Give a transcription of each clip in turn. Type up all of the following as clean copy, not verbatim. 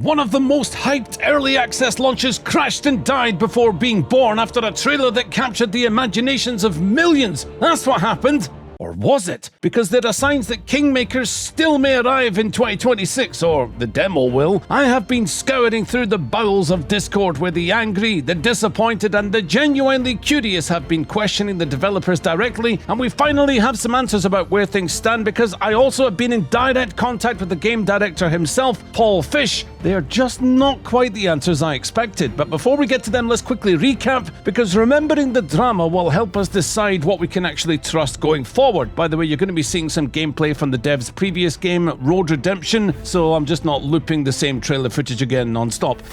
One of the most hyped early access launches crashed and died before being born after a trailer that captured the imaginations of millions. That's what happened. Or was it? Because there are signs that Kingmakers still may arrive in 2026, or the demo will. I have been scouring through the bowels of Discord where the angry, the disappointed, and the genuinely curious have been questioning the developers directly, and we finally have some answers about where things stand because I also have been in direct contact with the game director himself, Paul Fish. They are just not quite the answers I expected, but before we get to them, let's quickly recap, because remembering the drama will help us decide what we can actually trust going forward. By the way, you're going to be seeing some gameplay from the dev's previous game, Road Redemption, so I'm just not looping the same trailer footage again non-stop.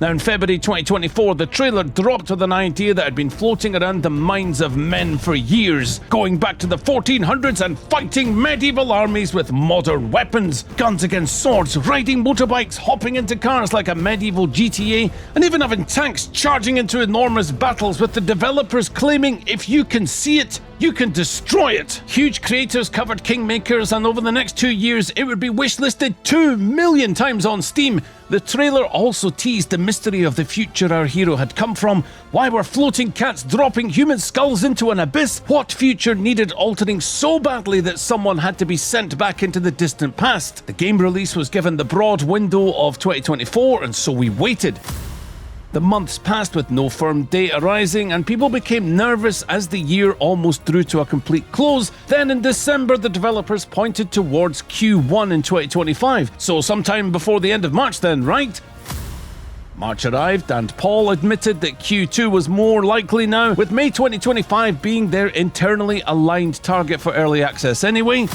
Now, in February 2024, the trailer dropped with an idea that had been floating around the minds of men for years, going back to the 1400s and fighting medieval armies with modern weapons, guns against swords, riding motorbikes, hopping into cars like a medieval GTA, and even having tanks charging into enormous battles, with the developers claiming if you can see it, you can destroy it. Huge creators covered Kingmakers, and over the next 2 years, it would be wishlisted 2 million times on Steam. The trailer also teased the mystery of the future our hero had come from. Why were floating cats dropping human skulls into an abyss? What future needed altering so badly that someone had to be sent back into the distant past? The game release was given the broad window of 2024, and so we waited. The months passed with no firm date arising, and people became nervous as the year almost drew to a complete close. Then in December, the developers pointed towards Q1 in 2025. So sometime before the end of March then, right? March arrived, and Paul admitted that Q2 was more likely now, with May 2025 being their internally aligned target for early access anyway.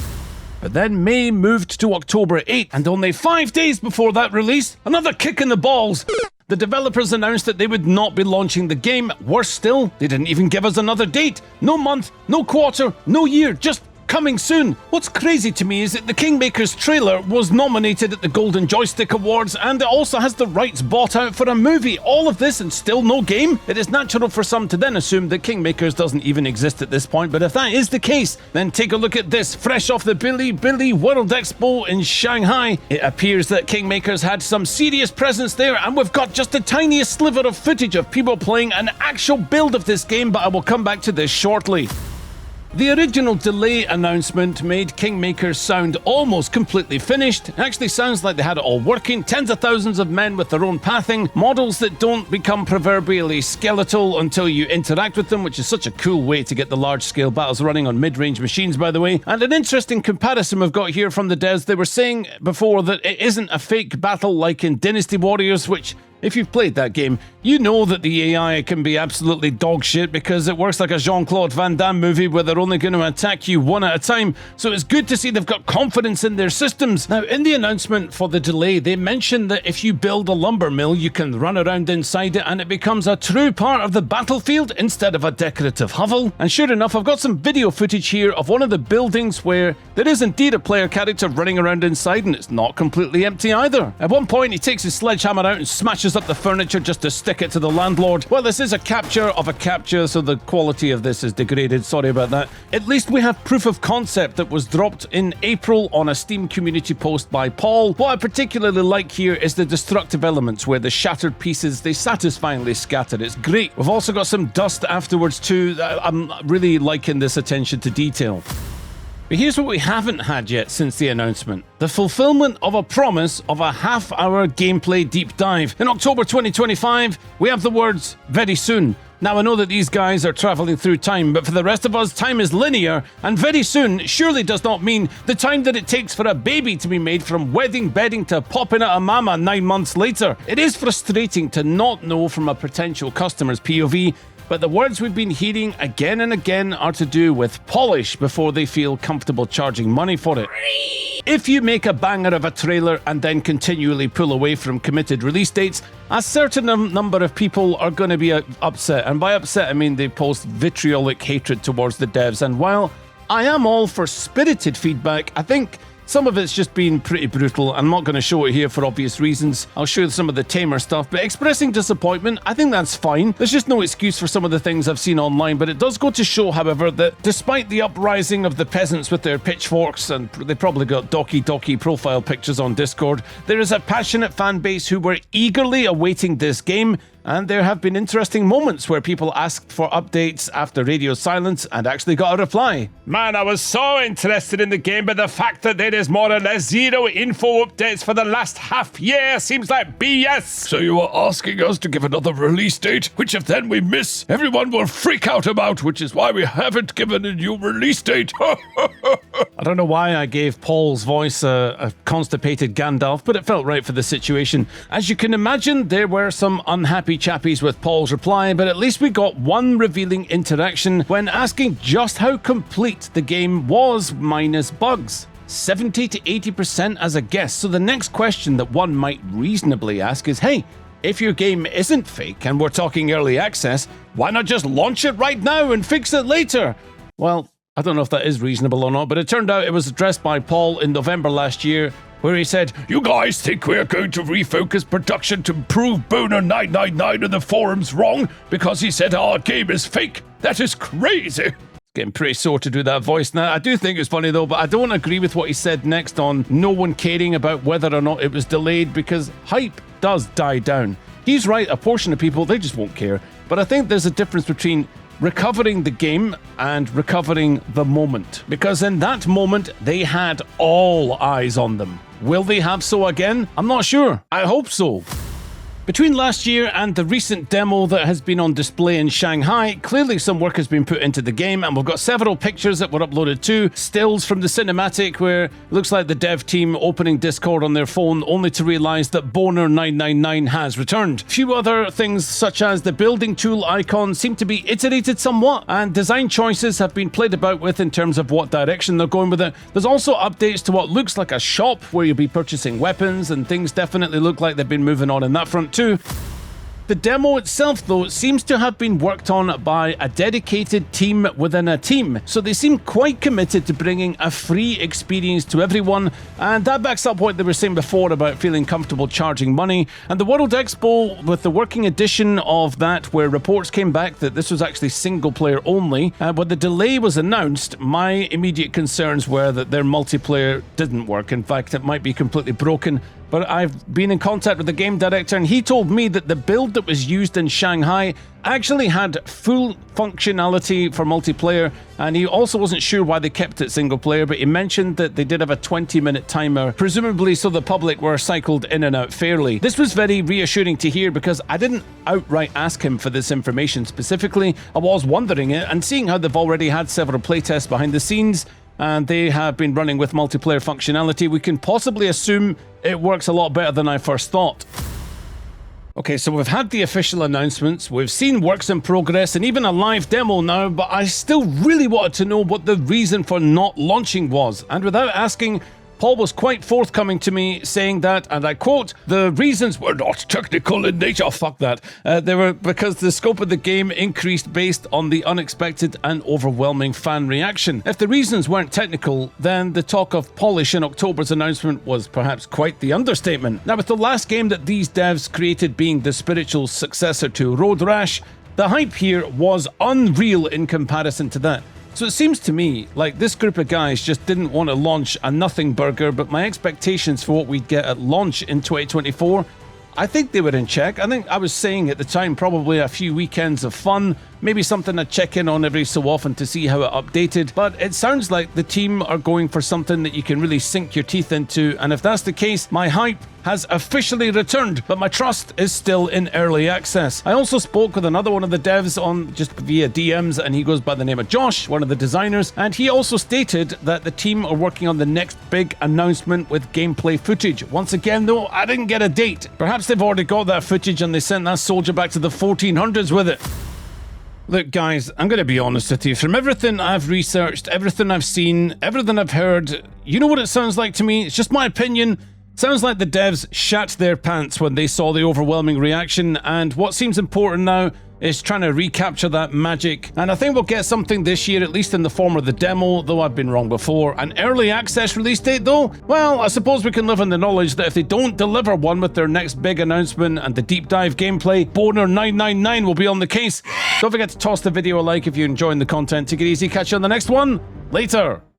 But then May moved to October 8th, and only 5 days before that release, another kick in the balls. The developers announced that they would not be launching the game. Worse still, they didn't even give us another date. No month, no quarter, no year, just coming soon. What's crazy to me is that the Kingmakers trailer was nominated at the Golden Joystick Awards, and it also has the rights bought out for a movie. All of this and still no game? It is natural for some to then assume that Kingmakers doesn't even exist at this point, but if that is the case, then take a look at this. Fresh off the Billy World Expo in Shanghai, it appears that Kingmakers had some serious presence there, and we've got just the tiniest sliver of footage of people playing an actual build of this game, but I will come back to this shortly. The original delay announcement made Kingmakers sound almost completely finished. It actually sounds like they had it all working. Tens of thousands of men with their own pathing, models that don't become proverbially skeletal until you interact with them, which is such a cool way to get the large-scale battles running on mid-range machines, by the way. And an interesting comparison we've got here from the devs. They were saying before that it isn't a fake battle like in Dynasty Warriors, which, if you've played that game, you know that the AI can be absolutely dog shit because it works like a Jean-Claude Van Damme movie where they're only going to attack you one at a time. So it's good to see they've got confidence in their systems. Now, in the announcement for the delay, they mentioned that if you build a lumber mill, you can run around inside it and it becomes a true part of the battlefield instead of a decorative hovel. And sure enough, I've got some video footage here of one of the buildings where there is indeed a player character running around inside, and it's not completely empty either. At one point, he takes his sledgehammer out and smashes up the furniture just to stick it to the landlord. Well, this is a capture of a capture, so the quality of this is degraded. Sorry about that. At least we have proof of concept that was dropped in April on a Steam community post by Paul. What I particularly like here is the destructive elements where the shattered pieces, they satisfyingly scatter. It's great. We've also got some dust afterwards too. I'm really liking this attention to detail. But here's what we haven't had yet since the announcement. The fulfillment of a promise of a half-hour gameplay deep dive. In October 2025, we have the words, "very soon." Now, I know that these guys are traveling through time, but for the rest of us, time is linear, and very soon surely does not mean the time that it takes for a baby to be made from wedding bedding to popping out a mama 9 months later. It is frustrating to not know from a potential customer's POV, but the words we've been hearing again and again are to do with polish before they feel comfortable charging money for it. If you make a banger of a trailer and then continually pull away from committed release dates, a certain number of people are going to be upset. And by upset, I mean they post vitriolic hatred towards the devs. And while I am all for spirited feedback, I think Some of it's just been pretty brutal. I'm not going to show it here for obvious reasons. I'll show you some of the tamer stuff, but expressing disappointment, I think that's fine. There's just no excuse for some of the things I've seen online, but it does go to show, however, that despite the uprising of the peasants with their pitchforks, and they probably got docky profile pictures on Discord, there is a passionate fan base who were eagerly awaiting this game. And there have been interesting moments where people asked for updates after radio silence and actually got a reply. Man, I was so interested in the game, but the fact that there is more or less zero info updates for the last half year seems like BS. So you are asking us to give another release date, which if then we miss, everyone will freak out about, which is why we haven't given a new release date. I don't know why I gave Paul's voice a constipated Gandalf, but it felt right for the situation. As you can imagine, there were some unhappy chappies with Paul's reply, but at least we got one revealing interaction when asking just how complete the game was minus bugs. 70 to 80% as a guess. So the next question that one might reasonably ask is, hey, if your game isn't fake and we're talking early access, why not just launch it right now and fix it later? Well, I don't know if that is reasonable or not, but it turned out it was addressed by Paul in November last year, where he said, "You guys think we're going to refocus production to prove Boner999 in the forums wrong because he said our game is fake? That is crazy." It's getting pretty sore to do that voice now. I do think it's funny though, but I don't agree with what he said next on no one caring about whether or not it was delayed, because hype does die down. He's right, a portion of people, they just won't care. But I think there's a difference between recovering the game and recovering the moment, because in that moment they had all eyes on them. Will they have so again? I'm not sure. I hope so. Between last year and the recent demo that has been on display in Shanghai, clearly some work has been put into the game, and we've got several pictures that were uploaded too. Stills from the cinematic where it looks like the dev team opening Discord on their phone only to realise that Boner999 has returned. A few other things such as the building tool icon seem to be iterated somewhat, and design choices have been played about with in terms of what direction they're going with it. There's also updates to what looks like a shop where you'll be purchasing weapons, and things definitely look like they've been moving on in that front too. The demo itself, though, seems to have been worked on by a dedicated team within a team, so they seem quite committed to bringing a free experience to everyone, and that backs up what they were saying before about feeling comfortable charging money. And the World Expo, with the working edition of that, where reports came back that this was actually single player only, when the delay was announced, my immediate concerns were that their multiplayer didn't work. In fact, it might be completely broken. But I've been in contact with the game director, and he told me that the build that was used in Shanghai actually had full functionality for multiplayer, and he also wasn't sure why they kept it single player, but he mentioned that they did have a 20-minute timer, presumably so the public were cycled in and out fairly. This was very reassuring to hear, because I didn't outright ask him for this information specifically. I was wondering it, and seeing how they've already had several playtests behind the scenes, and they have been running with multiplayer functionality, we can possibly assume it works a lot better than I first thought. Okay, so we've had the official announcements, we've seen works in progress, and even a live demo now, but I still really wanted to know what the reason for not launching was. And without asking, Paul was quite forthcoming to me, saying that, and I quote, "The reasons were not technical in nature." Fuck that. They were because the scope of the game increased based on the unexpected and overwhelming fan reaction. If the reasons weren't technical, then the talk of polish in October's announcement was perhaps quite the understatement. Now, with the last game that these devs created being the spiritual successor to Road Rash, the hype here was unreal in comparison to that. So it seems to me like this group of guys just didn't want to launch a nothing burger, but my expectations for what we'd get at launch in 2024, I think they were in check. I think I was saying at the time probably a few weekends of fun, maybe something I'd check in on every so often to see how it updated, but it sounds like the team are going for something that you can really sink your teeth into, and if that's the case, my hype has officially returned, but my trust is still in early access. I also spoke with another one of the devs on just via DMs, and he goes by the name of Josh, one of the designers, and he also stated that the team are working on the next big announcement with gameplay footage. Once again though, I didn't get a date. Perhaps they've already got that footage and they sent that soldier back to the 1400s with it. Look guys, I'm going to be honest with you. From everything I've researched, everything I've seen, everything I've heard, you know what it sounds like to me? It's just my opinion. Sounds like the devs shat their pants when they saw the overwhelming reaction, and what seems important now is trying to recapture that magic. And I think we'll get something this year, at least in the form of the demo, though I've been wrong before. An early access release date though? Well, I suppose we can live in the knowledge that if they don't deliver one with their next big announcement and the deep dive gameplay, Boner999 will be on the case. Don't forget to toss the video a like if you're enjoying the content. Take it easy, catch you on the next one. Later.